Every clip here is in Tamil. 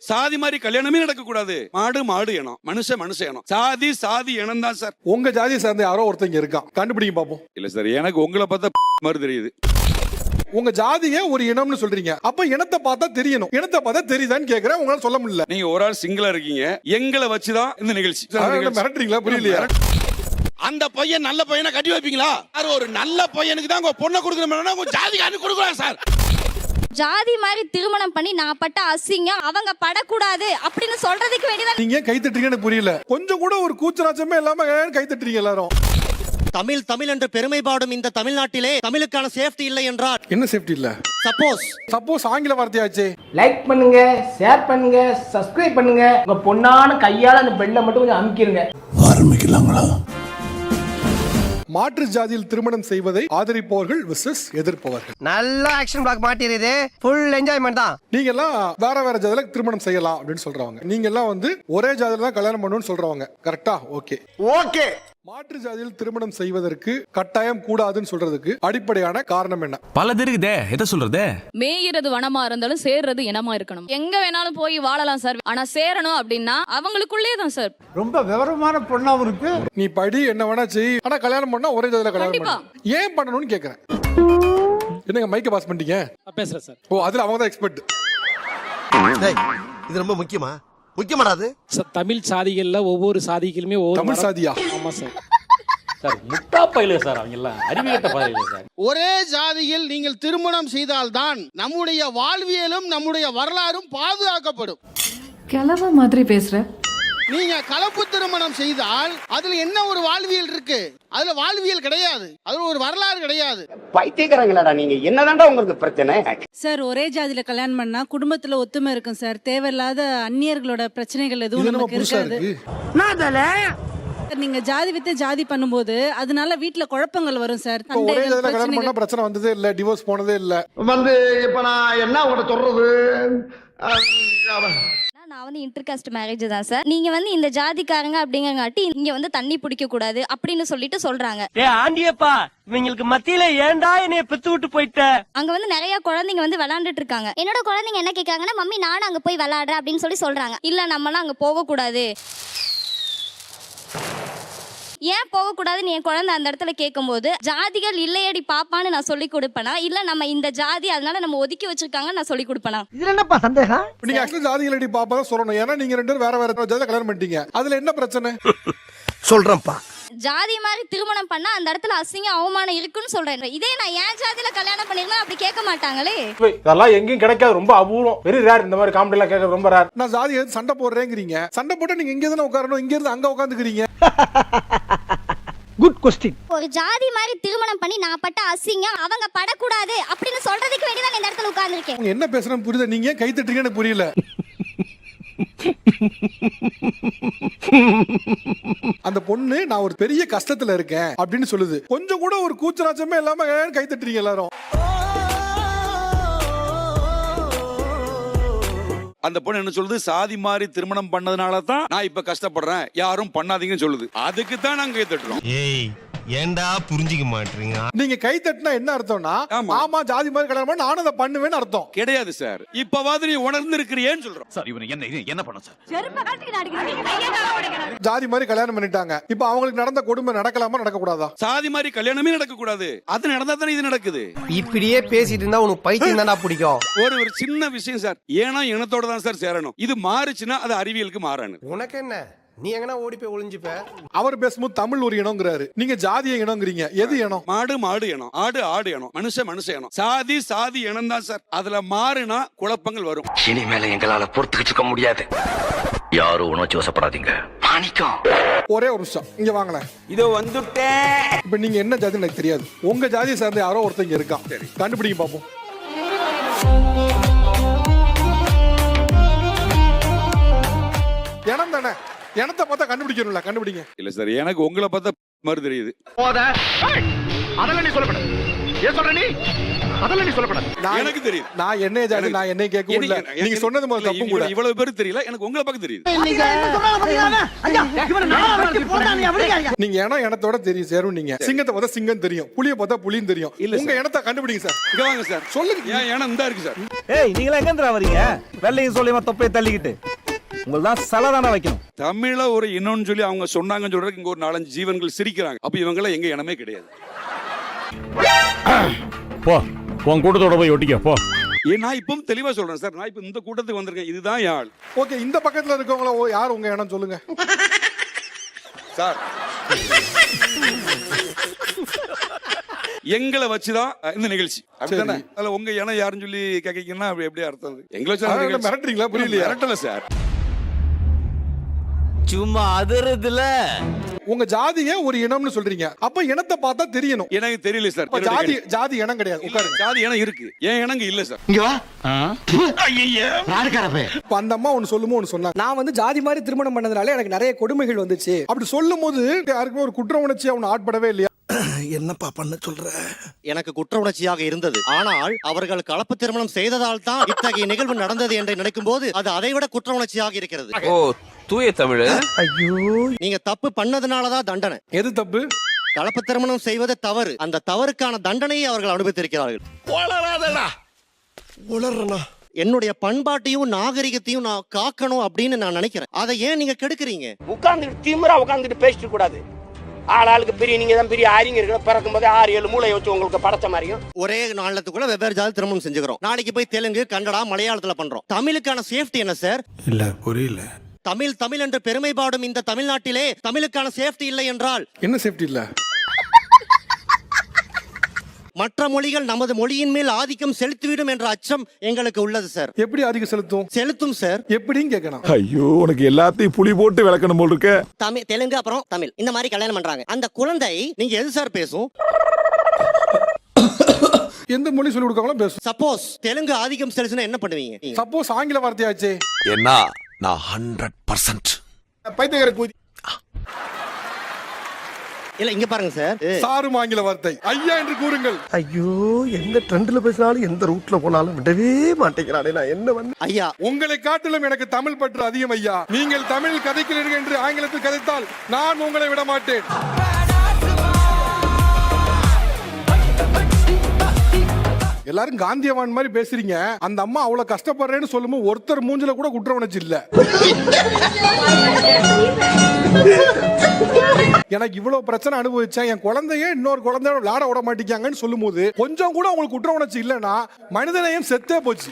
சாதி மாதிரி கல்யாணமே நடக்க கூடாது. மாடு மாடு இனம், மனுஷ மனுஷ இனம். சாதி சாதி இனம் தான் சார். உங்க ஜாதியை சேர்ந்த யாரோ ஒருத்தங்க இருக்கான், கண்டுபிடிங்க பாப்போம். இல்ல சார், எனக்கு உங்களை பார்த்தா மாதிரி தெரியுது. உங்க ஜாதியே ஒரு இனம்னு சொல்றீங்க, அப்ப இனத்தை பார்த்தா தெரியணும். இனத்தை பார்த்தா தெரியுதான்னு கேக்குறேன், உங்களால சொல்ல முடியல. நீங்க ஒரு ஆள் சிங்கிளா இருக்கீங்க, எங்களை வச்சுதான் இந்த நிகழ்ச்சி. மிரட்டுறீங்களா? புரியலையா? அந்த பையன் நல்ல பையனை கட்டி வைப்பீங்களா? ஒரு நல்ல பையனுக்கு தான் உங்க பொண்ணை கொடுக்கணும், உங்க ஜாதிக்காரனுக்கு கொடுக்கலாம் சார். ஜாதி மாதிரி திருமணம் பண்ணி நான் பட்ட அசிங்கம் அவங்க படக்கூடாது அப்படின்னு சொல்றதுக்கு வேண்டியதான். நீங்க கை தட்டுறீங்கன்னு புரியல. கொஞ்சம் கூட ஒரு கூச்சராச்சமே இல்லாம கை தட்டுறீங்க எல்லாரும். தமிழ் தமிழ் என்று பெருமை பாடும் இந்த தமிழ்நாட்டிலே தமிழுக்கான சேஃப்டி இல்லை என்றால் என்ன சேஃப்டி இல்ல? சப்போஸ் ஆங்கில வார்த்தையாச்சே. லைக் பண்ணுங்க, ஷேர் பண்ணுங்க, சப்ஸ்கிரைப் பண்ணுங்க. உங்க பொண்ணான கையால அந்த பெல்லை மட்டும் கொஞ்சம் அமுக்கிருங்க. ஆரம்பிக்கலாங்களா? மாற்று ஜாதியில் திருமணம் செய்வதை ஆதரிப்பவர்கள் விசஸ் எதிர்ப்பவர்கள். நல்ல ஆக்ஷன் பிளாக் மாட்டிருது. ஃபுல் என்ஜாய்மெண்ட் தான். நீங்க எல்லாம் வேற வேற ஜாதியில திருமணம் செய்யலாம் அப்படின்னு சொல்றவங்க, நீங்க எல்லாம் வந்து ஒரே ஜாதியில தான் கல்யாணம் பண்ணணும்னு சொல்றவங்க. கரெக்டா? ஓகே. மாற்று ஜாதியில் திருமணம் செய்வதற்கு கட்டாயம் கூடாதுன்னு சொல்றதுக்கு அடிப்படையான காரணம் என்ன? பல இருக்குதே, எதை சொல்றது? மேயிறது வனமா இருந்தாலும் சேர்றது இனமா இருக்கணும். எங்க வேணாலும் போய் வாழலாம் சார், ஆனா சேரணும் அப்படின்னா அவங்களுக்குள்ளே தான் சார். ரொம்ப விவரமான பொண்ணாவும் இருக்கு. நீ படி, என்ன வேணா செய், ஆனா கல்யாணம் பண்ணா ஒரே ஜாதியில கல்யாணம் பண்ணணும். ஏன் பண்ணணும்னு கேக்குறேன். என்னங்க மைக்க பாஸ் பண்ணிட்டீங்க? பேசுறேன் சார். ஓ, அதுல அவங்க தான் எக்ஸ்பர்ட். இது ரொம்ப முக்கியமானது. தமிழ் சாதிகள்ல ஒவ்வொரு சாதிகளுமே தமிழ் சாதியா? ஆமா சார். சார் முட்டா பையில சார், அவங்க எல்லாம் அறிவியட்ட பையில சார். ஒரே ஜாதியில் நீங்கள் திருமணம் செய்தால்தான் நம்முடைய வாழ்வியலும் நம்முடைய வரலாறும் பாதுகாக்கப்படும். கிளவ மாதிரி பேசுற. நீங்க கலப்பு திருமணம் செய்தால் அதுல என்ன ஒரு வாழ்வியல் இருக்கு? அதுல வாழ்வியல் கிடையாது, அதுல ஒரு வரலாறு கிடையாது. பைத்தியக்காரங்களாடா நீங்க, என்னதான்டா உங்களுக்கு பிரச்சனை? சார் ஒரே ஜாதியில கல்யாணம் பண்ணா குடும்பத்துல ஒத்துமை இருக்கும் சார். தேவையில்லாத அந்நியர்களோட பிரச்சனைகள் எதுவும் நமக்கு இருக்காது. நீங்க ஜாதி வித்து ஜாதி பண்ணும்போது அதனால வீட்டுல குழப்பங்கள் வரும் சார். ஒரே ஜாதியில கல்யாணம் பண்ணா பிரச்சனை வந்ததே இல்ல, டிவோர்ஸ் போனதே இல்ல. இப்ப நான் என்ன உங்கள்ட்ட சொல்றது? நான் வந்து இன்டர்காஸ்ட் மேரேஜ் தான் சார். நீங்க வந்து இந்த ஜாதிக்காரங்க அப்படிங்கறங்காட்டி இங்க வந்து தண்ணி பிடிக்க கூடாது அப்படின்னு சொல்லிட்டு சொல்றாங்க. ஆண்டியப்பா, இவங்களுக்கு மத்தியில ஏன்டா என்னைய பெத்து விட்டு போயிட்ட? அங்க வந்து நிறைய குழந்தைங்க வந்து விளையாண்டுட்டு இருக்காங்க. என்னோட குழந்தைங்க என்ன கேட்காங்கன்னா, மம்மி நானும் அங்க போய் விளையாடுறேன் அப்படின்னு சொல்லி சொல்றாங்க. இல்ல நம்மலாம் அங்க போக கூடாது. ஏன் போகக்கூடாதுன்னு என் குழந்தை அந்த இடத்துல கேட்கும்போது, ஜாதிகள் இல்லையடி பாப்பான்னு நான் சொல்லி கொடுப்பேனா, இல்ல நம்ம இந்த ஜாதி அதனால நம்ம ஒதுக்கி வச்சிருக்காங்க நான் சொல்லி கொடுப்பேனா? இதுல என்னப்பா சந்தேகம்? நீங்க ஆக்சுவலி ஜாதிகளடி பாப்பா தான் சொல்லணும். ஏன்னா நீங்க ரெண்டு பேரும் வேற வேற ஜாதியில கல்யாணம் பண்ணிட்டீங்க. அதுல என்ன பிரச்சனை? சொல்றேன்ப்பா. ஜாதி மாதிரி திருமணம் பண்ணா அந்த இடத்துல அசிங்க அவமானம் இருக்குன்னு சொல்றேன். இதே நான் ஏன் ஜாதியில கல்யாணம் பண்ணிருந்தா அப்படி கேட்க மாட்டாங்களே. இதெல்லாம் எங்கேயும் கிடைக்காது, ரொம்ப அபூர்வம், வெரி ரேர். இந்த மாதிரி காமெடி எல்லாம் கேட்கறது ரொம்ப ரேர். நான் ஜாதி சண்டை போடுறேங்கிறீங்க. சண்டை போட்டு நீங்க இங்க தானே உட்காரணும், இங்க இருந்து அங்க உட்காந்துக்கிறீங்க. Good question. ஒரு ஜாதி மாதிரி திருமணம் பண்ணி நான் பட்ட அசிங்கம் அவங்க படக்கூடாது அப்படின்னு சொல்றதுக்கு வேண்டியதான் இந்த இடத்துல உட்கார்ந்துருக்கேன். என்ன பேசுறேன்னு புரியுது, நீங்க ஏன் கை தட்டுறீங்கன்னு புரியல. அந்த பொண்ணு நான் ஒரு பெரிய கஷ்டத்துல இருக்கேன் அப்படின்னு சொல்லுது. கொஞ்சம் கூட ஒரு கூச்சராச்சமே இல்லாம கை தட்டுறீங்க எல்லாரும். அந்த பொண்ணு என்ன சொல்லுது? சாதி மாதிரி திருமணம் பண்ணதுனால தான் நான் இப்ப கஷ்டப்படுறேன், யாரும் பண்ணாதீங்கன்னு சொல்லுது. அதுக்கு தான் நாங்க கை தட்டுறோம். ஏன்டா புரிஞ்சுக்க மாட்டீங்க? நீங்க கை தட்டினா என்ன அர்த்தம்னா, ஆமா ஜாதி மாதிரி கல்யாணம் பண்ண நானும் அதை பண்ணுவேன்னு அர்த்தம் கிடையாது சார். இப்பவாது நீ உணர்ந்து இருக்கிறியேன்னு சொல்றோம் சார். இவனை என்ன பண்ண சார்? ஜாதி மாதிரி கல்யாணம் பண்ணிட்டாங்க, இப்ப அவங்களுக்கு நடந்த கொடுமை நடக்கலாமா நடக்க கூடாதா? சாதி மாதிரி கல்யாணமே நடக்க கூடாது. அது நடந்தா தானே இது நடக்குது. இப்படியே பேசிட்டு இருந்தா உனக்கு பைத்தியம் தானா பிடிக்கும்? ஒரு சின்ன விஷயம் சார், ஏன்னா இனத்தோட தான் சார் சேரணும். இது மாறுச்சுன்னா அது அறிவியலுக்கு மாறணும். உனக்கு என்ன, நீ எங்கனா ஓடி போய் ஒளிஞ்சுப்ப. அவர் பேசும்போது தமிழ் ஒரு இனம்ங்கிறாரு, நீங்க ஜாதிய இனம்ங்கிறீங்க. எது இனம்? மாடு மாடு இனம், ஆடு ஆடு இனம், மனுஷ மனுஷ இனம். சாதி சாதி இனம் தான் சார். அதுல மாறுனா குழப்பங்கள் வரும். இனிமேல எங்களால பொறுத்துக்கிட்டு இருக்க முடியாது. யாரும் உணர்ச்சி வசப்படாதீங்க. பாணிக்கம். ஒரே ஒரு நிமிஷம் இங்க வாங்களேன். இதோ வந்துட்டேன். இப்ப நீங்க என்ன ஜாதி எனக்கு தெரியாது. உங்க ஜாதியை சேர்ந்த யாரோ ஒருத்தங்க இருக்கான், கண்டுபிடிங்க பாப்போம். இனம் தானே, இனத்தை பார்த்தா கண்டுபிடிக்கணும்ல, கண்டுபிடிங்க. இல்ல சார், எனக்கு உங்களை பார்த்தா மாதிரி தெரியுது. அதெல்லாம் நீ சொல்லப்பட. ஏன் சொல்ற நீ? அதெல்லாம் நீ சொல்லப்படாது. எனக்கு தெரியும். நான் என்ன ஜாதி நான் என்ன கேட்கவும் இல்ல. நீங்க சொன்னது முதல்ல தப்பு கூட. இவ்வளவு பேருக்கு தெரியல, எனக்கு உங்களை பக்கம் தெரியுது. நீங்க இனத்தோட தெரியும் சேரும். நீங்க சிங்கத்தை பார்த்தா சிங்கம் தெரியும், புலியை பார்த்தா புலியும் தெரியும். உங்க இனத்தை கண்டுபிடிங்க சார். இங்க வாங்க சார், சொல்லுங்க. ஏன் இனம் இந்த இருக்கு சார்? ஏய் நீங்களா எங்கன்றா வரீங்க? வெள்ளையும் சொல்லியமா தொப்பையை தள்ளிக்கிட்டு உங்களதான் சலதான வைக்கணும். தமிழ ஒரு இனம்னு சொல்லி அவங்க சொன்னாங்கன்னு சொல்றதுக்கு இங்க ஒரு 4-5 ஜீவன்கள் சிரிக்கிறாங்க. அப்ப இவங்கள எங்க இனமே கிடையாது. போ உன் கூட்டத்தோட போய் ஒட்டிக்க போ. நான் இப்பவும் தெளிவா சொல்றேன் சார். நான் இப்ப இந்த கூட்டத்துக்கு வந்திருக்கேன். இதுதான் யாழ். ஓகே, இந்த பக்கத்துல இருக்கவங்கள யார் உங்க இனம் சொல்லுங்க சார். எங்களை வச்சுதான் இந்த நிகழ்ச்சி. அப்படிதானே? அதுல உங்க இனம் யாருன்னு சொல்லி கேக்கீங்கன்னா எப்படி அர்த்தம்? எங்களை வச்சு மிரட்டுறீங்களா? புரியலையா? மிரட்டல சார், சும்மா அதிரதுல. உங்க ஜாதியே ஒரு இனம்னு சொல்றீங்க. அப்ப இனத்தை பார்த்தா தெரியணும். எனக்கு தெரியல சார். ஜாதி இனம் கிடையாது. உட்காருங்க. ஜாதி இனம் இருக்கு, ஏன் இனங்க இல்ல சார். இங்க வா. ஐயா யாருக்காரப்பே? இப்ப அந்த அம்மா ஒன்னு சொல்லுமோ ஒன்னு சொன்னாங்க. நான் வந்து ஜாதி மாதிரி திருமணம் பண்ணதுனால எனக்கு நிறைய கொடுமைகள் வந்துச்சு. அப்படி சொல்லும் போது யாருக்குமே ஒரு குற்ற உணர்ச்சி அவன் ஆட்படவே இல்லையா? என்னப்பா பண்ண சொல்ற? எனக்கு குற்ற உணர்ச்சியாக இருந்தது. ஆனால் அவர்கள் கலப்பு திருமணம் செய்ததால் தான் இத்தகைய நிகழ்வு நடந்தது என்று நினைக்கும் போது அது அதைவிட குற்ற உணர்ச்சியாக இருக்கிறது. ஓ தூய தமிழ். ஐயோ, நீங்க தப்பு பண்ணதுனாலதான் தண்டனை. எது தப்பு? கலப்பு திருமணம் செய்வது தவறு. அந்த தவறுக்கான தண்டனையை அவர்கள் அனுபவித்திருக்கிறார்கள். என்னுடைய பண்பாட்டையும் நாகரிகத்தையும் நான் காக்கணும் அப்படின்னு நான் நினைக்கிறேன். அதை ஏன் நீங்க கெடுக்குறீங்க? உட்கார்ந்துட்டு திமிரா உட்கார்ந்துட்டு பேசிட்டு கூடாது. ஆளாளுக்கு பெரிய நீங்க தான் பெரிய அறிஞர்கள். பிறக்கும் போதே 6-7 மூளை வச்சு உங்களுக்கு படைச்ச மாதிரியும் ஒரே நாளத்துக்குள்ள வெவ்வேறு ஜாதி திருமணம் செஞ்சுக்கிறோம். நாளைக்கு போய் தெலுங்கு, கன்னடா, மலையாளத்துல பண்றோம். தமிழுக்கான சேஃப்டி என்ன சார்? இல்ல புரியல. தமிழ் என்று பெருமை பாடும் இந்த தமிழ்நாட்டிலே தமிழுக்கான சேஃப்டி இல்லை என்றால் என்ன சேஃப்டி இல்ல? மற்ற மொழிகள் நமது மொழியின் மேல் ஆதிக்கம் செலுத்திவிடும் என்ற அச்சம் எங்களுக்கு உள்ளது சார். எப்படி ஆதிக்கம் செலுத்தும் சார். எப்படின்னு கேட்கணும். ஐயோ உனக்கு எல்லாத்தையும் புலி போட்டு விளக்கணும் போல் இருக்க. தமிழ், தெலுங்கு, அப்புறம் தமிழ் இந்த மாதிரி கல்யாணம் பண்றாங்க. அந்த குழந்தை நீங்க எது சார் பேசும்? எந்த மொழி சொல்லி கொடுக்காங்களோ பேசும். சப்போஸ் தெலுங்கு ஆதிக்கம் செலுத்தினா என்ன பண்ணுவீங்க? சப்போஸ் ஆங்கில வார்த்தையாச்சே என்ன நான் 100% பைத்தியக்கார கூதி. இல்ல இங்க பாருங்க சார், சாரும் ஆங்கில வார்த்தை ஐயா என்று கூறுங்கள். ஐயோ, எந்த ட்ரெண்ட்ல பேசினாலும் எந்த ரூட்ல போனாலும் விடவே மாட்டேங்கிறானே. நான் என்ன வந்து ஐயா, உங்களை காட்டிலும் எனக்கு தமிழ் பற்று அதிகம் ஐயா. நீங்கள் தமிழ் கதைக்கிறீர்கள் என்று ஆங்கிலத்தில் கதைத்தால் நான் உங்களை விட மாட்டேன். எல்லாரும் காந்தியவான் மாதிரி பேசுறீங்க. அந்த அம்மா அவ்வளவு கஷ்டப்படுறேன்னு சொல்லும்போது ஒருத்தர் மூஞ்சில கூட குற்ற உணர்ச்சி இல்ல. எனக்கு இவ்வளவு பிரச்சனை அனுபவிச்சேன், என் குழந்தைய இன்னொரு குழந்தைய விளையாட விட மாட்டேங்காங்கன்னு சொல்லும் போது கொஞ்சம் கூட உங்களுக்கு குற்ற உணர்ச்சி இல்லைன்னா மனிதனையும் செத்தே போச்சு.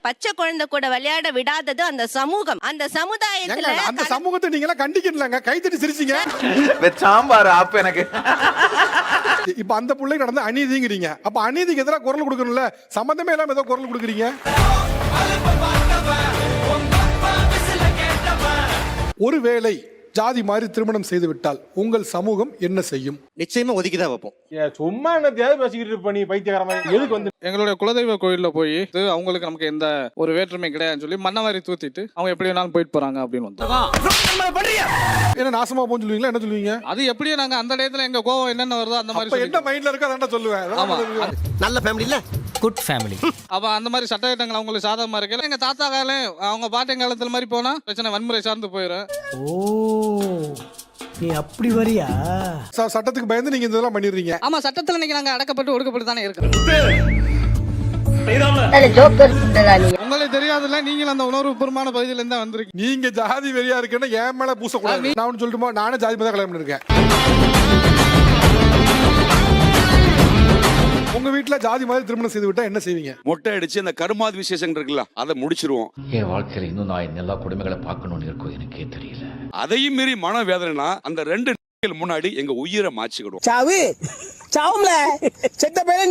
பச்சை குழந்தை கூட விளையாட விடாதது அந்த சமூகம், அந்த சமுதாயத்துல. அந்த சமூகத்தை நீங்க எல்லாம் கண்டிக்கலாங்க. கைத்தட்டி சிரிச்சீங்க. சாம்பார் அப்ப எனக்கு. இப்ப அந்த பிள்ளை நடந்த அநீதிங்கிறீங்க. அப்ப அநீதிக்கு எதிராக குரல் கொடுக்கணும்ல. சம்பந்தமே இல்லாம ஏதோ குரல் கொடுக்குறீங்க. ஒருவேளை ஜாதி மாதிரி திருமணம் செய்து விட்டால் உங்கள் சமூகம் என்ன செய்யும்? நிச்சயமா ஒதுக்கிதான் வைப்போம். சும்மா என்னத்தையாவது பேசிக்கிட்டு பண்ணி பைத்தியக்கார மாதிரி எதுக்கு வந்து? எங்களுடைய குலதெய்வ கோயில்ல போய் அவங்களுக்கு நமக்கு எந்த ஒரு வேற்றுமை கிடையாதுன்னு சொல்லி மண்ணவாரி தூத்திட்டு அவங்க எப்படி வேணாலும் போயிட்டு போறாங்க அப்படின்னு வந்து என்ன நாசமா போன்னு சொல்லுவீங்களா? என்ன சொல்லுவீங்க? அது எப்படியே நாங்க அந்த இடத்துல எங்க கோவம் என்னென்ன வருதோ அந்த மாதிரி என்ன மைண்ட்ல இருக்கோ அதான் சொல்லுவேன். நல்ல ஃபேமிலி இல்ல, குட் ஃபேமிலி. அப்ப அந்த மாதிரி சட்டத்திட்டங்கள் அவங்களுக்கு சாதகமா இருக்கு. எங்க தாத்தா காலம் அவங்க பாட்டன் காலத்துல மாதிரி போனா பிரச்சனை வன்முறை சார்ந்து போயிடும். நீ அப்படி வரியா? சட்டத்துக்கு பயந்து நீங்க இதெல்லாம் பண்ணிடுறீங்க. ஆமா, சட்டத்துல இன்னைக்கு நாங்க அடக்கப்பட்டு ஒடுக்கப்பட்டு தானே இருக்கோம். உங்களுக்கு தெரியாதுல்ல, நீங்களும் அந்த உணர்வுபூர்வமான பகுதியில இருந்தா வந்திருக்கீங்க. நீங்க ஜாதி வெறியா இருக்குன்னு என் மேல பூசக்கூடாது. நான் சொல்லிட்டுமா, நானே ஜாதி தான் கல்யாணம் பண்ணிருக்கேன். உங்க வீட்டுல ஜாதி மாதிரி திருமணம் செய்து விட்டா என்ன செய்வீங்க? மொட்டை அடிச்சு அந்த கருமாதி விசேஷம் இருக்குல்ல, அதை முடிச்சிருவோம். என் வாழ்க்கையில இன்னும் நான் எல்லா கொடுமைகளை பார்க்கணும்னு இருக்கோ எனக்கே தெரியல. அதையும் மீறி மன வேதனைனா அந்த 2 முன்னாடி எங்க உயிரை மாச்சிக்கிடுவோம். சாவு சாவும்ல செத்த பையல.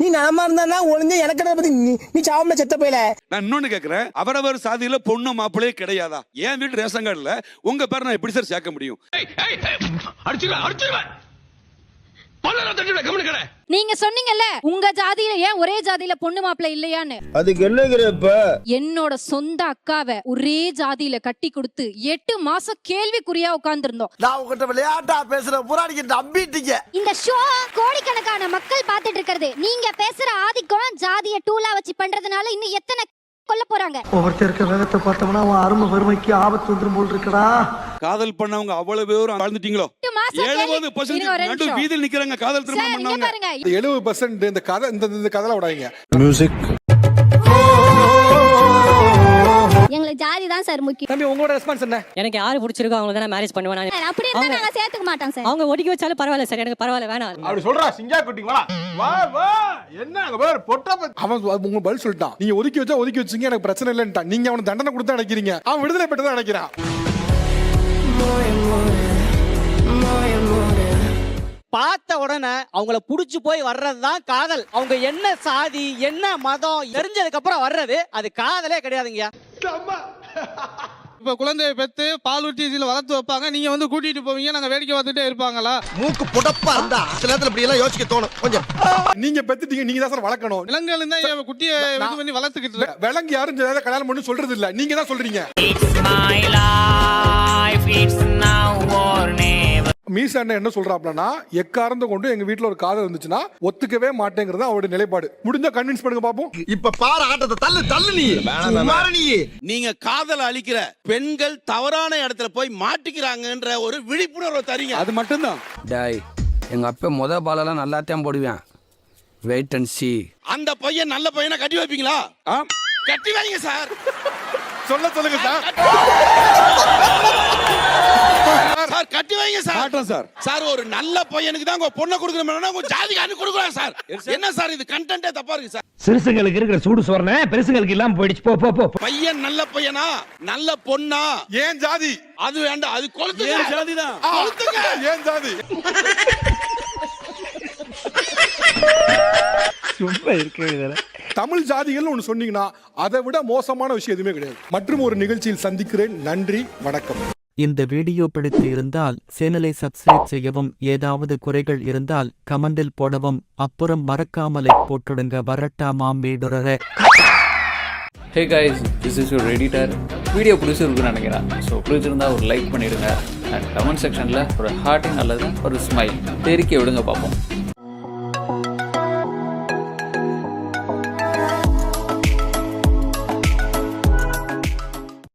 நீ நாம இருந்தா ஒளிஞ்ச எனக்கு பத்தி நீ சாவும்ல செத்த பையல. நான் இன்னொன்னு கேக்குறேன், அவரவர் சாதியில பொண்ணு மாப்பிள்ளையே கிடையாதா? என் வீட்டு ரேஷன் கார்டுல உங்க பேர் நான் எப்படி சார் சேர்க்க முடியும்? நீங்க சொன்னீங்கல்ல உங்க ஜாதியில ஏன் ஒரே ஜாதியில பொண்ணு மாப்பிள்ளை இல்லையான்னு. அதுக்கு என்னங்கிறப்ப என்னோட சொந்த அக்காவை ஒரே ஜாதியில கட்டி கொடுத்து 8 மாசம் கேள்விக்குறியா உட்கார்ந்திருந்தோம். நான் உங்ககிட்ட விளையாட்டா பேசுற புராணிக்கு நம்பிட்டீங்க. இந்த ஷோ கோடிக்கணக்கான மக்கள் பார்த்துட்டு இருக்கிறது. நீங்க பேசுற ஆதிக்கம் ஜாதிய டூலா வச்சு பண்றதுனால இன்னும் எத்தனை கொல்ல போறாங்க. ஒவ்வொருத்தருக்கு வேகத்தை பார்த்தோம்னா அவன் அருமை வறுமைக்கு ஆபத்து வந்துரும் போல் இருக்கடா. காதல் பண்ணவங்க அவ்வளவு பேரும் வாழ்ந்துட்டீங்களோ? 70% நடு வீதியில் நிக்கிறாங்க காதல் திருமணம் பண்ணவங்க. 70% இந்த கதை இந்த கதையில விடாதீங்க. மியூசிக் எங்களுக்கு ஜாதி தான் சார் முக்கியம். தம்பி உங்களோட ரெஸ்பான்ஸ் என்ன? எனக்கு யாரு பிடிச்சிருக்கோ அவங்க தான் மேரேஜ் பண்ணுவேன். அப்படி இருந்தா நாங்க சேர்த்துக்க மாட்டோம் சார். அவங்க ஒதுக்கி வச்சாலும் பரவாயில்ல சார், எனக்கு பரவாயில்ல வேணாம். அப்படி சொல்றா சிங்கா குட்டி வா வா வா என்ன அங்க பாரு பொட்டா அவன் உங்க பதில் சொல்லிட்டான். நீங்க ஒதுக்கி வச்சா ஒதுக்கி வச்சீங்க, எனக்கு பிரச்சனை இல்லன்னுட்டான். நீங்க அவனுக்கு தண்டனை கொடுத்தா நினைக்கிறீங்க, அவன் விடுதலை பெற்று தான் நினைக்கிறான். பார்த்த உடனே அவங்கள புடிச்சு போய் வர்றதுதான் காதல். அவங்க என்ன சாதி என்ன மதம் தெரிஞ்சதுக்கு அப்புறம் வர்றது அது காதலே கிடையாதுங்க. இப்ப குழந்தையை பெத்து பால் ஊட்டி வளர்த்து வைப்பாங்க, நீங்க வந்து கூட்டிட்டு போவீங்க, நாங்க வேடிக்கை பார்த்துட்டே இருப்பாங்களா? மூக்கு புடப்பா இருந்தா சில நேரத்துல இப்படி எல்லாம் யோசிக்க தோணும் கொஞ்சம். நீங்க பெத்துட்டீங்க, நீங்க தான் சார் வளர்க்கணும். விலங்குகள் தான் குட்டியை இது பண்ணி வளர்த்துக்கிட்டு இருக்கு. விலங்கு யாரும் கல்யாணம் பண்ணு சொல்றது இல்ல, நீங்க தான் சொல்றீங்க. மீசா அண்ணன் என்ன சொல்றாப்லன்னா, எக்காரந்த கொண்டு எங்க வீட்டுல ஒரு காதல் இருந்துச்சுன்னா ஒத்துக்கவே மாட்டேங்கிறது அவருடைய நிலைப்பாடு. முடிஞ்சா கன்வின்ஸ் பண்ணுங்க பாப்போம். இப்ப பாரு ஆட்டத்தை தள்ளு தள்ளு நீ நீங்க காதல் அளிக்கிற பெண்கள் தவறான இடத்துல போய் மாட்டிக்கிறாங்கன்ற ஒரு விழிப்புணர்வை தரீங்க, அது மட்டும்தான். டாய் எங்க அப்பா முத பாலெல்லாம் நல்லாத்தான் போடுவேன். Wait and see. அந்த பையன் நல்ல பையனை கட்டி வைப்பீங்களா? கட்டி வைங்க சார். சொல்லுங்க சார். சார் கட்டி வைங்க சார். சார் சார் ஒரு நல்ல பையனுக்கு தான் உங்க பொண்ணை கொடுக்கறோம்னா உங்க ஜாதிகாரனுக்கு கொடுக்குறாங்க சார். என்ன சார் இது கண்டென்ட்டே தப்பா இருக்கு சார். சிறுசுங்களுக்கு இருக்கிற சூடு சொரண பெருசுங்களுக்கு இல்லாம போயிடுச்சு. போ போ போ. பையன் நல்ல பையனா நல்ல பொண்ணா ஏன் ஜாதி? அது வேண்டாம், அது கொளுத்துங்க. ஏன் ஜாதி தான் கொளுத்துங்க. ஏன் ஜாதி? சும்மா இருக்கவே. தமிழ் ஜாதிகள் ஒன்று சொன்னீங்கன்னா அதை விட மோசமான விஷயம் எதுவுமே கிடையாது. மற்றும் ஒரு நிகழ்ச்சியில் சந்திக்கிறேன். நன்றி, வணக்கம். இந்த வீடியோ பிடித்து இருந்தால் சேனலை சப்ஸ்கிரைப் செய்யவும், ஏதாவது குறைகள் இருந்தால் கமெண்டில் போடவும், அப்புறம் மறக்காமலை போட்டுடுங்க. வரட்டாமாம் வீடுறே. Hey guys, this is your editor. Video பிடிச்சிருக்குன்னு நினைக்கிறேன். ஸோ பிடிச்சிருந்தா ஒரு லைக் பண்ணிடுங்க அண்ட் கமெண்ட் செக்ஷனில் ஒரு ஹார்ட்டிங் அல்லது ஒரு ஸ்மைல் தெரிக்க விடுங்க பார்ப்போம்.